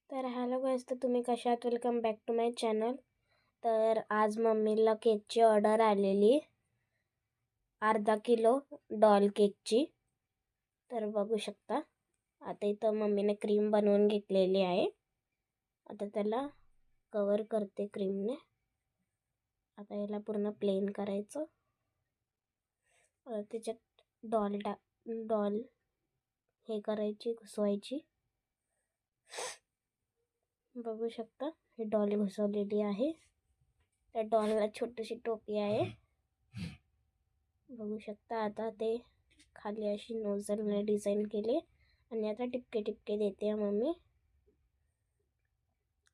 तर hello guys, तर तुम्ही कशा आहात? Welcome back to my channel. तर आज मम्मीला केकची ऑर्डर आलेली, अर्धा किलो डॉल केकची. तर बघू शकता, आता इथं मम्मीने क्रीम बनवून घेतलेली आहे. आता त्याला कवर करते क्रीमने. आता याला पूर्ण प्लेन करायचं. त्याच्यात डॉल हे करायची, घुसवायची. बघू शकता, हे डॉल घुसवलेली आहे. त्या डॉलला छोटीशी टोपी आहे. बघू शकता, आता ते खाली अशी नोझलने डिझाईन केले आणि आता टिपके टिपके देते मम्मी.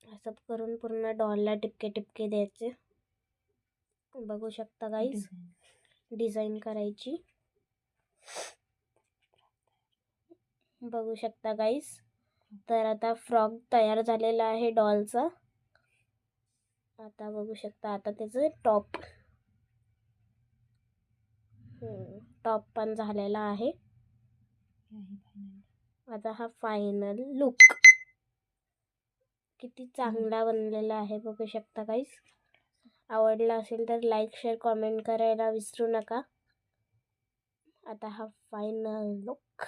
असं करून पूर्ण डॉलला टिपके टिपके द्यायचे. बघू शकता गाईज, डिझाईन करायची. बघू शकता गाईज, तर आता फ्रॉक तयार झालेला आहे डॉलचा. आता बघू शकता, आता त्याचं टॉप पण झालेला आहे. आता हा फायनल लुक किती चांगला बनलेला आहे बघू शकता गाईज. आवडला असेल तर लाईक, शेअर, कमेंट करायला विसरू नका. आता हा फायनल लुक.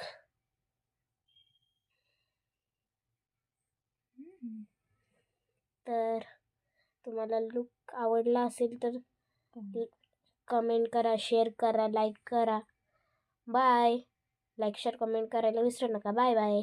तर तुम्हाला लुक आवडला असेल तर कमेंट करा, शेअर करा, लाईक करा. बाय. लाईक, शेअर, कमेंट करायला विसरू नका. Bye bye.